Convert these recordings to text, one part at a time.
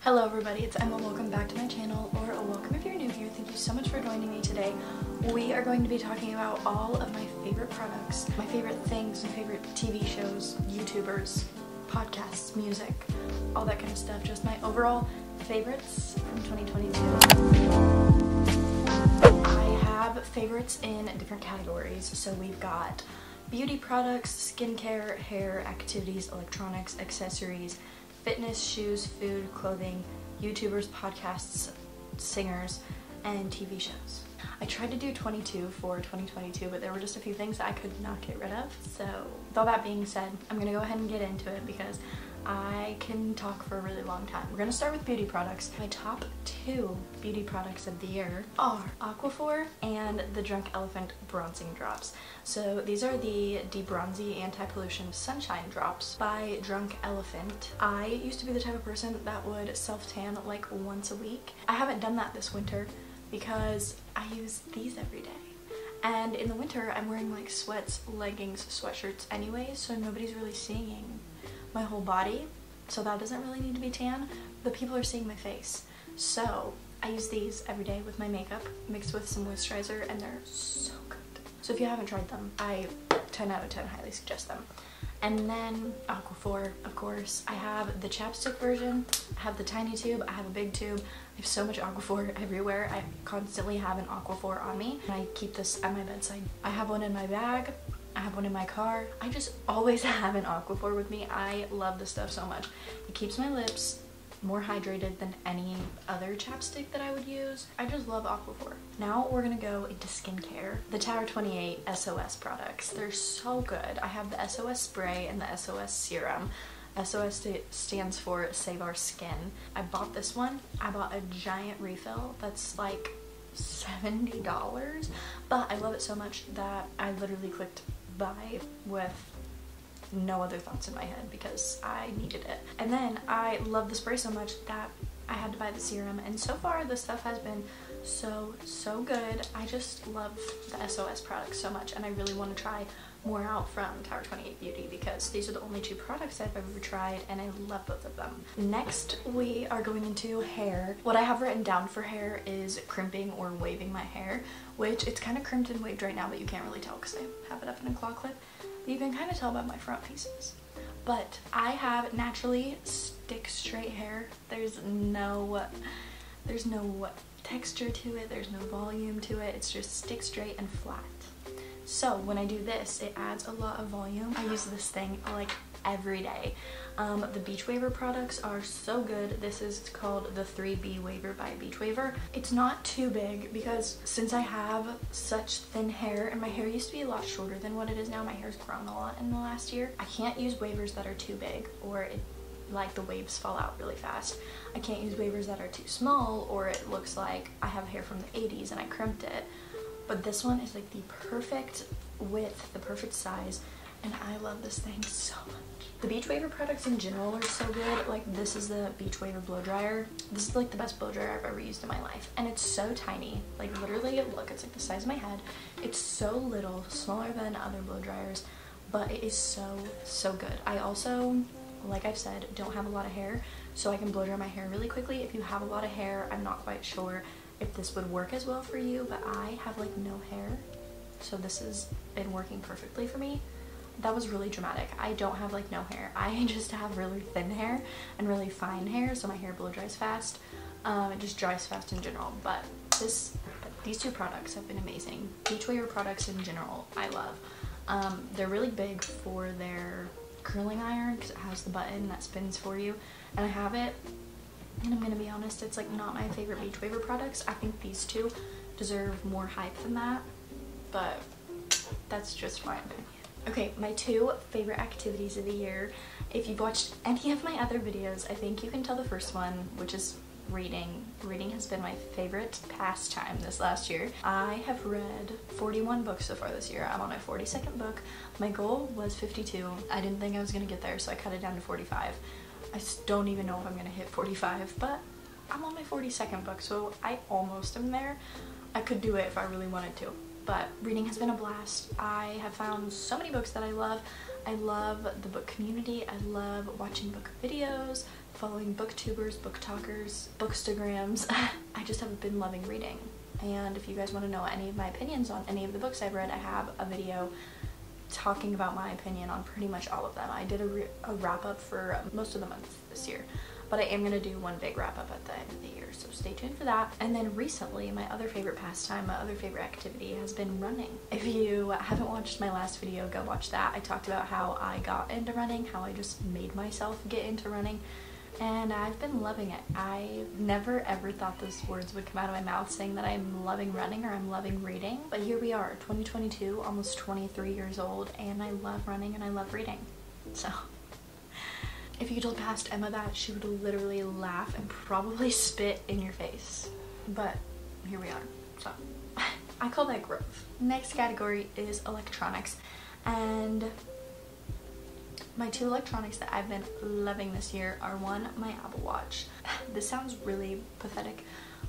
Hello everybody, it's Emma. Welcome back to my channel, or welcome if you're new here. Thank you so much for joining me today. We are going to be talking about all of my favorite products, my favorite things, my favorite TV shows, YouTubers, podcasts, music, all that kind of stuff. Just my overall favorites from 2022. I have favorites in different categories. So we've got beauty products, skincare, hair, activities, electronics, accessories, fitness, shoes, food, clothing, YouTubers, podcasts, singers, and TV shows. I tried to do 22 for 2022, but there were just a few things that I could not get rid of. So with all that being said, I'm gonna go ahead and get into it because I can talk for a really long time. We're gonna start with beauty products. My top two beauty products of the year are Aquaphor and the Drunk Elephant Bronzing Drops. So these are the Debronzy Anti-Pollution Sunshine Drops by Drunk Elephant. I used to be the type of person that would self-tan like once a week. I haven't done that this winter because I use these every day. And in the winter, I'm wearing like sweats, leggings, sweatshirts anyway, so nobody's really seeing my whole body, so that doesn't really need to be tan, but people are seeing my face. So I use these every day with my makeup mixed with some moisturizer, and they're so good. So if you haven't tried them, I 10 out of 10 highly suggest them. And then Aquaphor, of course. I have the chapstick version, I have the tiny tube, I have a big tube. I have so much Aquaphor everywhere. I constantly have an Aquaphor on me, and I keep this at my bedside. I have one in my bag, I have one in my car. I just always have an Aquaphor with me. I love this stuff so much. It keeps my lips more hydrated than any other chapstick that I would use. I just love Aquaphor. Now we're gonna go into skincare. The Tower 28 SOS products. They're so good. I have the SOS spray and the SOS serum. SOS stands for Save Our Skin. I bought this one. I bought a giant refill that's like $70, but I love it so much that I literally clicked buy with no other thoughts in my head because I needed it. And then I love the spray so much that I had to buy the serum, and so far this stuff has been so good. I just love the SOS products so much, and I really want to try more out from Tower 28 Beauty because these are the only two products I've ever tried, and I love both of them. Next, we are going into hair. What I have written down for hair is crimping or waving my hair, which it's kind of crimped and waved right now, but you can't really tell because I have it up in a claw clip. But you can kind of tell by my front pieces. But I have naturally stick straight hair. There's no texture to it, there's no volume to it, it's just stick straight and flat. So when I do this, it adds a lot of volume. I use this thing like every day. The Beach Waver products are so good. This is called the 3B Waver by Beach Waver. It's not too big because since I have such thin hair, and my hair used to be a lot shorter than what it is now, my hair's grown a lot in the last year, I can't use wavers that are too big or like the waves fall out really fast. I can't use wavers that are too small or it looks like I have hair from the 80s and I crimped it. But this one is like the perfect width, the perfect size, and I love this thing so much. The Beach Waver products in general are so good. Like this is the Beach Waver blow dryer. This is like the best blow dryer I've ever used in my life, and it's so tiny. Like literally, look, it's like the size of my head. It's so little, smaller than other blow dryers, but it is so good. I also, like I've said, don't have a lot of hair, so I can blow dry my hair really quickly. If you have a lot of hair, I'm not quite sure if this would work as well for you, but I have like no hair, so this has been working perfectly for me. That was really dramatic. I don't have like no hair. I just have really thin hair and really fine hair, so my hair blow dries fast. It just dries fast in general, but these two products have been amazing. Beach Waver products in general, I love. They're really big for their curling iron because it has the button that spins for you, and I have it. And I'm gonna be honest, it's like not my favorite Beach Waver products. I think these two deserve more hype than that, but that's just my opinion. Okay, my two favorite activities of the year. If you've watched any of my other videos, I think you can tell the first one, which is reading. Reading has been my favorite pastime this last year. I have read 41 books so far this year. I'm on my 42nd book. My goal was 52. I didn't think I was gonna get there, so I cut it down to 45. I don't even know if I'm gonna hit 45, but I'm on my 42nd book, so I almost am there. I could do it if I really wanted to, but reading has been a blast. I have found so many books that I love. I love the book community. I love watching book videos, following booktubers, book talkers, bookstagrams. I just have been loving reading. And if you guys want to know any of my opinions on any of the books I've read, I have a video talking about my opinion on pretty much all of them. I did a wrap up for most of the month this year, but I am going to do one big wrap up at the end of the year, so stay tuned for that. And then recently, my other favorite pastime, my other favorite activity has been running. If you haven't watched my last video, go watch that. I talked about how I got into running, how I just made myself get into running, and I've been loving it. I never ever thought those words would come out of my mouth saying that I'm loving running or I'm loving reading, but here we are, 2022, almost 23 years old, and I love running and I love reading. So if you told past Emma that, she would literally laugh and probably spit in your face, but here we are. So I call that growth. Next category is electronics, and my two electronics that I've been loving this year are, one, my Apple Watch. This sounds really pathetic,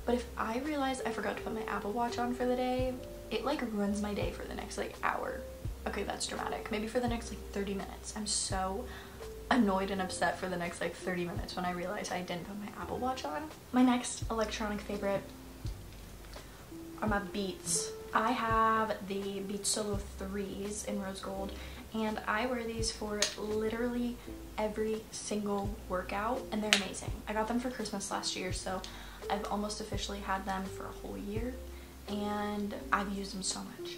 but if I realize I forgot to put my Apple Watch on for the day, it like ruins my day for the next like hour. Okay, that's dramatic. Maybe for the next like 30 minutes. I'm so annoyed and upset for the next like 30 minutes when I realize I didn't put my Apple Watch on. My next electronic favorite are my Beats. I have the Beats Solo 3s in rose gold, and I wear these for literally every single workout, and they're amazing. I got them for Christmas last year, so I've almost officially had them for a whole year, and I've used them so much.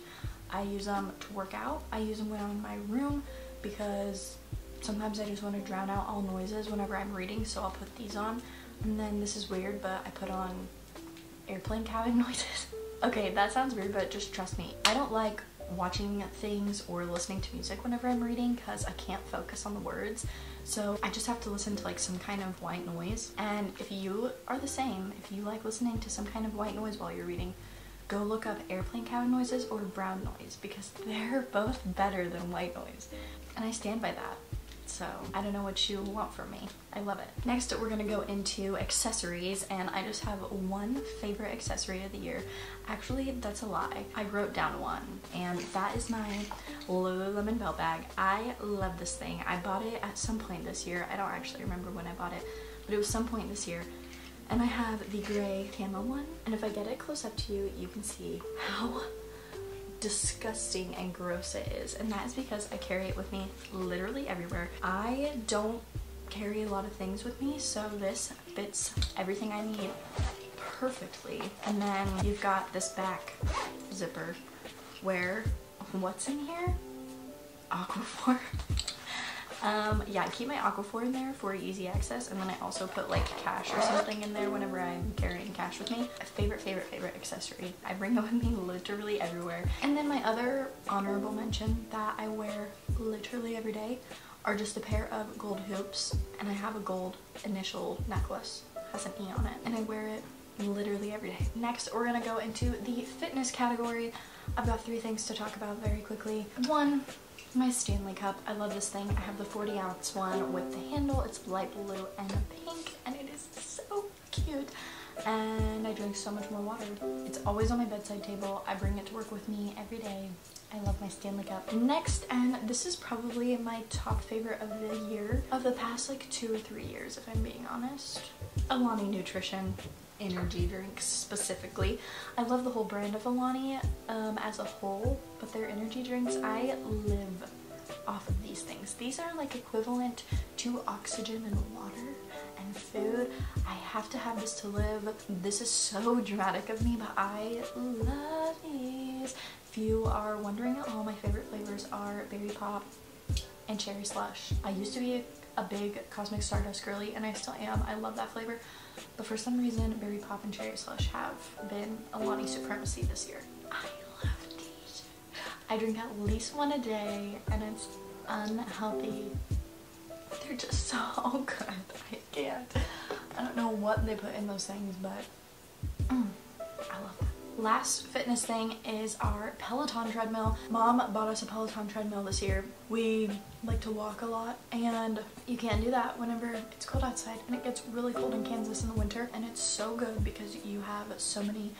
I use them to work out. I use them when I'm in my room because sometimes I just want to drown out all noises whenever I'm reading, so I'll put these on. And then this is weird, but I put on airplane cabin noises. Okay, that sounds weird, but just trust me. I don't like watching things or listening to music whenever I'm reading because I can't focus on the words, so I just have to listen to like some kind of white noise. And if you are the same, if you like listening to some kind of white noise while you're reading, go look up airplane cabin noises or brown noise, because they're both better than white noise, and I stand by that. So I don't know what you want from me. I love it. Next, we're gonna go into accessories, and I just have one favorite accessory of the year. Actually, that's a lie. I wrote down one, and that is my Lululemon belt bag. I love this thing. I bought it at some point this year. I don't actually remember when I bought it, but it was some point this year. And I have the gray camo one, and if I get it close up to you, you can see how disgusting and gross it is, and that is because I carry it with me literally everywhere. I don't carry a lot of things with me, so this fits everything I need perfectly. And then you've got this back zipper where, what's in here? Aquaphor. Yeah, I keep my Aquaphor in there for easy access, and then I also put like cash or something in there whenever I'm carrying cash with me. A favorite accessory. I bring it with me literally everywhere. And then my other honorable mention that I wear literally every day are just a pair of gold hoops, and I have a gold initial necklace, has an E on it, and I wear it literally every day. Next, we're gonna go into the fitness category. I've got 3 things to talk about very quickly. One, my Stanley Cup. I love this thing. I have the 40-ounce one with the handle. It's light blue and pink, and it is so cute. And I drink so much more water. It's always on my bedside table. I bring it to work with me every day. I love my Stanley Cup. Next, and this is probably my top favorite of the year, of the past like 2 or 3 years, if I'm being honest, Alani Nutrition energy drinks specifically. I love the whole brand of Alani as a whole, but their energy drinks, I live off of these things. These are like equivalent to oxygen and water and food. I have to have this to live. This is so dramatic of me, but I love these. If you are wondering, all my favorite flavors are Berry Pop and Cherry Slush. I used to be a big Cosmic Stardust girly, and I still am. I love that flavor. But for some reason, Berry Pop and Cherry Slush have been Alani supremacy this year. I love these. I drink at least one a day, and it's unhealthy. They're just so good. I can't. I don't know what they put in those things, but I love them. Last fitness thing is our Peloton treadmill. Mom bought us a Peloton treadmill this year. We like to walk a lot, and you can't do that whenever it's cold outside, and it gets really cold in Kansas in the winter, and it's so good because you have so many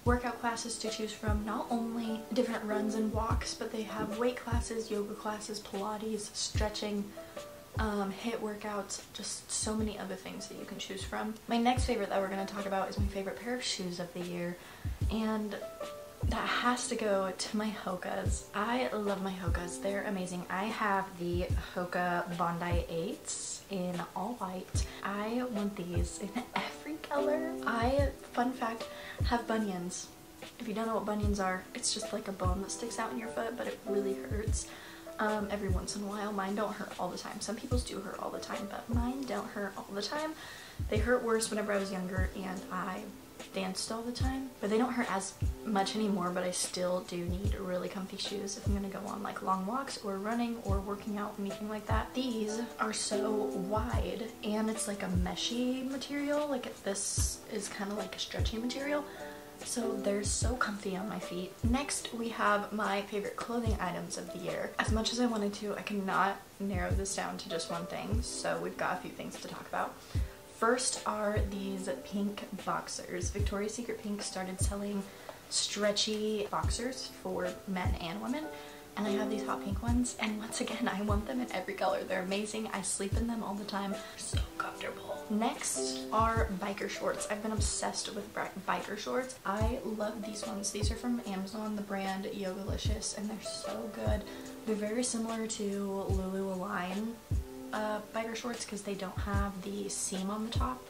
workout classes to choose from. Not only different runs and walks, but they have weight classes, yoga classes, Pilates, stretching, HIIT workouts, just so many other things that you can choose from. My next favorite that we're going to talk about is my favorite pair of shoes of the year, and that has to go to my Hoka's. I love my Hoka's. They're amazing. I have the Hoka Bondi 8s in all white. I want these in every color. Fun fact, have bunions. If you don't know what bunions are, it's just like a bone that sticks out in your foot, but it really hurts every once in a while. Mine don't hurt all the time. Some people's do hurt all the time, but mine don't hurt all the time. They hurt worse whenever I was younger and I danced all the time, but they don't hurt as much anymore. But I still do need really comfy shoes if I'm gonna go on like long walks or running or working out, anything like that. These are so wide and it's like a meshy material, like this is kind of like a stretchy material, so they're so comfy on my feet. Next we have my favorite clothing items of the year. As much as I wanted to, I cannot narrow this down to just one thing, so we've got a few things to talk about. First are these pink boxers. Victoria's Secret Pink started selling stretchy boxers for men and women, and I have these hot pink ones, and once again I want them in every color. They're amazing. I sleep in them all the time. They're so comfortable. Next are biker shorts. I've been obsessed with biker shorts. I love these ones. These are from Amazon, the brand Yogalicious, and they're so good. They're very similar to Lululemon biker shorts because they don't have the seam on the top.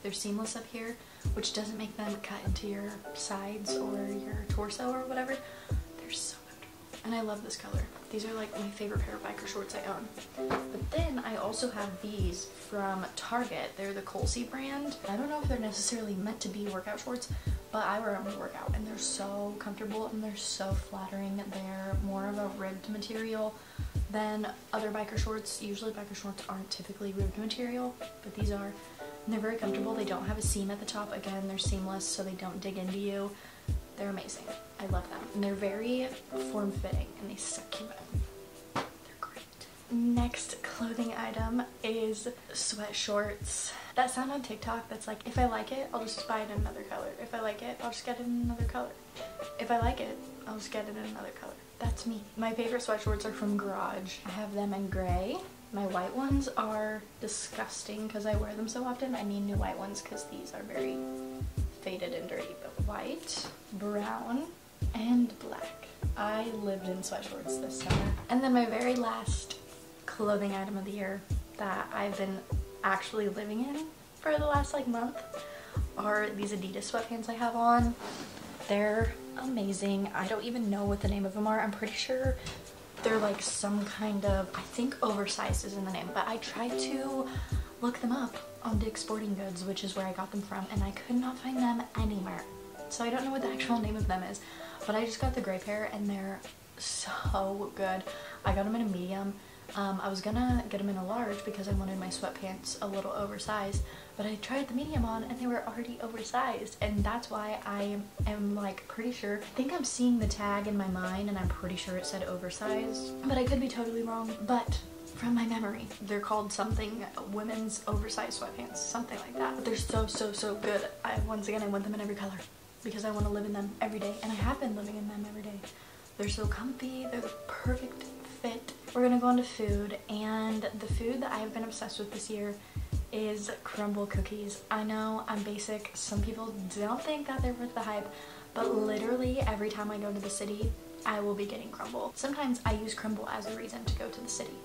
They're seamless up here, which doesn't make them cut into your sides or your torso or whatever. They're so comfortable, and I love this color. These are like my favorite pair of biker shorts I own. But then I also have these from Target. They're the Colsey brand. I don't know if they're necessarily meant to be workout shorts, but I wear them to work out, and they're so comfortable and they're so flattering. They're more of a ribbed material than other biker shorts. Usually biker shorts aren't typically ribbed material, but these are. And they're very comfortable. They don't have a seam at the top. Again, they're seamless, so they don't dig into you. They're amazing. I love them. And they're very form-fitting, and they suck you in. They're great. Next clothing item is sweat shorts. That sound on TikTok that's like, if I like it, I'll just buy it in another color. If I like it, I'll just get it in another color. If I like it, I'll just get it in another color. That's me. My favorite sweat shorts are from Garage. I have them in gray. My white ones are disgusting because I wear them so often. I need new white ones because these are very faded and dirty. But white, brown, and black. I lived in sweat shorts this summer. And then my very last clothing item of the year that I've been actually living in for the last like month are these Adidas sweatpants I have on. They're amazing. I don't even know what the name of them are. I'm pretty sure they're like some kind of, I think oversized is in the name, but I tried to look them up on Dick's Sporting Goods, which is where I got them from, and I could not find them anywhere. So I don't know what the actual name of them is, but I just got the gray pair and they're so good. I got them in a medium. I was gonna get them in a large because I wanted my sweatpants a little oversized, but I tried the medium on and they were already oversized, and that's why I am like pretty sure, I think I'm seeing the tag in my mind and I'm pretty sure it said oversized, but I could be totally wrong. But from my memory, they're called something, women's oversized sweatpants, something like that. But they're so good. Once again, I want them in every color because I want to live in them every day, and I have been living in them every day. They're so comfy, they're the perfect fit. We're gonna go on to food, and the food that I've been obsessed with this year is crumble cookies. I know I'm basic. Some people don't think that they're worth the hype, but literally every time I go to the city, I will be getting crumble. Sometimes I use crumble as a reason to go to the city.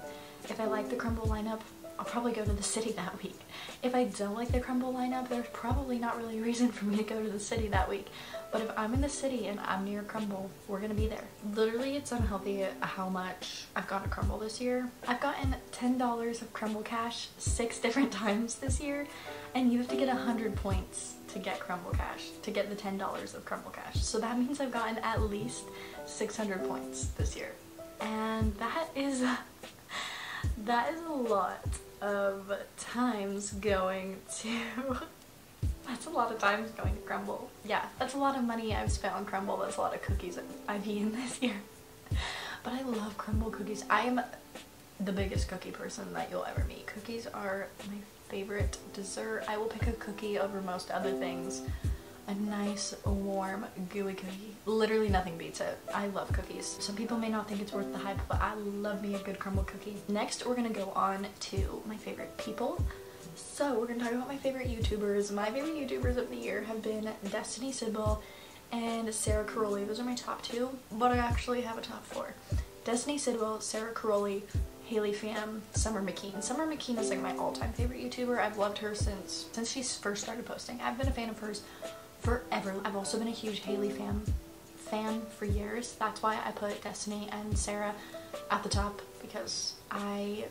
If I like the crumble lineup, I'll probably go to the city that week. If I don't like the crumble lineup, there's probably not really a reason for me to go to the city that week. But if I'm in the city and I'm near crumble, we're gonna be there. Literally, it's unhealthy how much I've gotten crumble this year. I've gotten $10 of crumble cash 6 different times this year, and you have to get 100 points to get crumble cash, to get the $10 of crumble cash. So that means I've gotten at least 600 points this year. And that is a lot of times going to that's a lot of times going to crumble. Yeah, that's a lot of money I've spent on crumble. That's a lot of cookies I've eaten this year. But I love crumble cookies. I'm the biggest cookie person that you'll ever meet. Cookies are my favorite dessert. I will pick a cookie over most other things. a nice, warm, gooey cookie. Literally nothing beats it. I love cookies. Some people may not think it's worth the hype, but I love me a good crumble cookie. Next, we're gonna go on to my favorite people. So we're gonna talk about my favorite YouTubers. My favorite YouTubers of the year have been Destiny Sidwell and Sarah Caroli. Those are my top 2, but I actually have a top 4. Destiny Sidwell, Sarah Caroli, Haley Pham, Summer McKeen. Summer McKeen is like my all-time favorite YouTuber. I've loved her since she first started posting. I've been a fan of hers forever. I've also been a huge Haley Pham fan for years. That's why I put Destiny and Sarah at the top, because I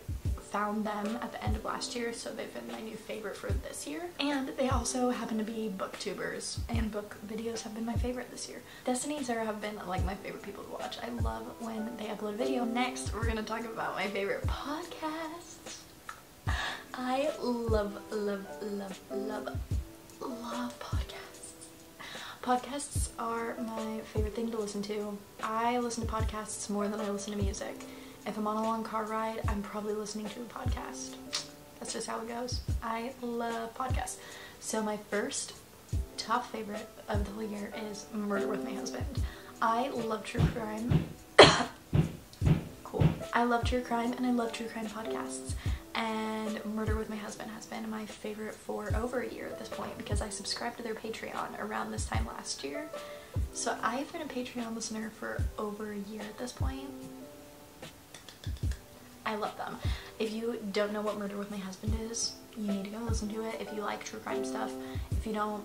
found them at the end of last year, so they've been my new favorite for this year. And they also happen to be booktubers, and book videos have been my favorite this year. Destiny and Sarah have been like my favorite people to watch. I love when they upload a video. Next, we're gonna talk about my favorite podcasts. I love podcasts. Podcasts are my favorite thing to listen to. I listen to podcasts more than I listen to music. If I'm on a long car ride, I'm probably listening to a podcast. That's just how it goes. I love podcasts. So my first top favorite of the whole year is Murder with My Husband. I love true crime. Cool. I love true crime and I love true crime podcasts. And Murder with My Husband has been my favorite for over a year at this point, because I subscribed to their Patreon around this time last year. So I've been a Patreon listener for over a year at this point. I love them. If you don't know what Murder with My Husband is, you need to go listen to it if you like true crime stuff. If you don't,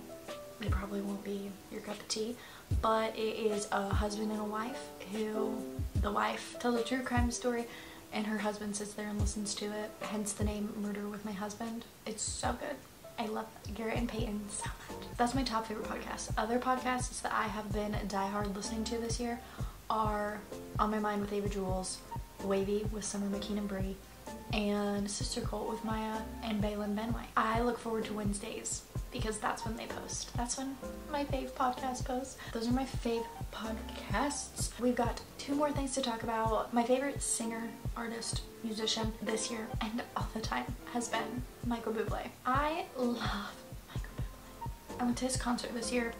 it probably won't be your cup of tea. But it is a husband and a wife who, the wife tells a true crime story and her husband sits there and listens to it, hence the name Murder with My Husband. It's so good. I love Garrett and Peyton so much. That's my top favorite podcast. Other podcasts that I have been diehard listening to this year are On My Mind with Ava Jules, Wavy with Summer McKeen and Brie, and Sister Cult with Maya and Baylin Benway. I look forward to Wednesdays because that's when they post. That's when my fave podcast posts. Those are my fave podcasts. We've got 2 more things to talk about. My favorite singer, artist, musician this year and all the time has been Michael Bublé. I love Michael Bublé. I went to his concert this year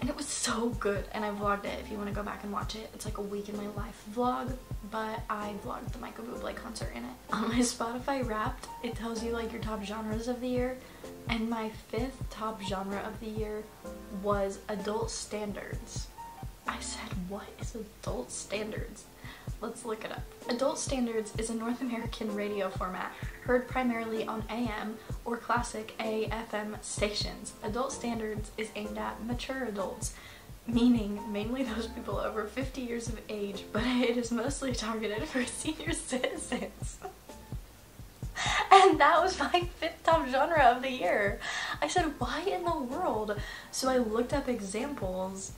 and it was so good, and I vlogged it if you want to go back and watch it. It's like a week in my life vlog, but I vlogged the Michael Bublé concert in it. On my Spotify Wrapped, it tells you like your top genres of the year, and my 5th top genre of the year was adult standards. I said, what is adult standards? Let's look it up. Adult standards is a North American radio format heard primarily on AM or classic AM/FM stations. Adult standards is aimed at mature adults, meaning mainly those people over 50 years of age, but it is mostly targeted for senior citizens. And that was my 5th top genre of the year. I said, why in the world? So I looked up examples,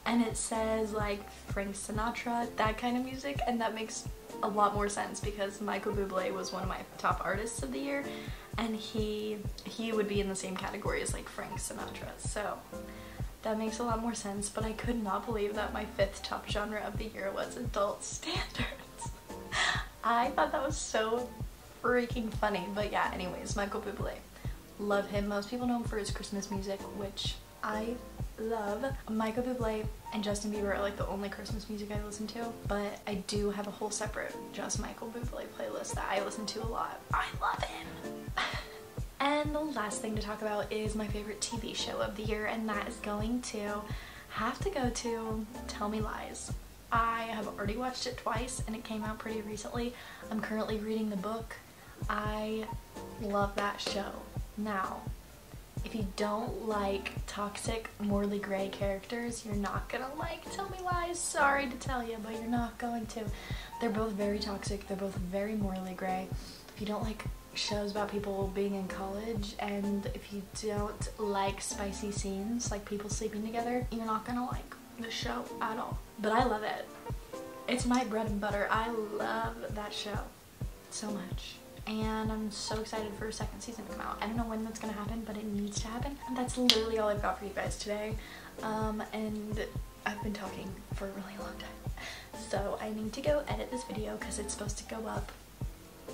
and it says like Frank Sinatra, that kind of music, and that makes a lot more sense because Michael Bublé was one of my top artists of the year, and he would be in the same category as like Frank Sinatra, so that makes a lot more sense. But I could not believe that my 5th top genre of the year was adult standards. I thought that was so freaking funny. But yeah, anyways, Michael Bublé, love him. Most people know him for his Christmas music, which I love. Michael Bublé and Justin Bieber are like the only Christmas music I listen to, but I do have a whole separate just Michael Bublé playlist that I listen to a lot. I love him. And the last thing to talk about is my favorite TV show of the year, and that is going to have to go to Tell Me Lies. I have already watched it twice and it came out pretty recently. I'm currently reading the book. I love that show. Now, if you don't like toxic, morally gray characters, you're not gonna like Tell Me Lies. Sorry to tell you, but you're not going to. They're both very toxic. They're both very morally gray. If you don't like shows about people being in college, and if you don't like spicy scenes, like people sleeping together, you're not gonna like the show at all. But I love it. It's my bread and butter. I love that show so much. And I'm so excited for a 2nd season to come out. I don't know when that's gonna happen, but it needs to happen. And that's literally all I've got for you guys today. And I've been talking for a really long time. So I need to go edit this video because it's supposed to go up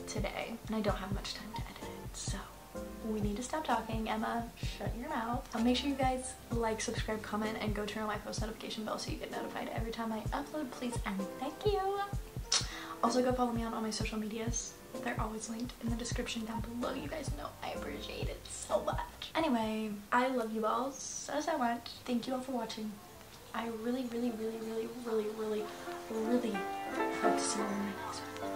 today. And I don't have much time to edit it. So we need to stop talking. Emma, shut your mouth. Make sure you guys like, subscribe, comment, and go turn on my post notification bell so you get notified every time I upload, please, and thank you. Also, go follow me on all my social medias. They're always linked in the description down below. You guys know I appreciate it so much. Anyway, I love you all so much. Thank you all for watching. I really hope to see you in my next one.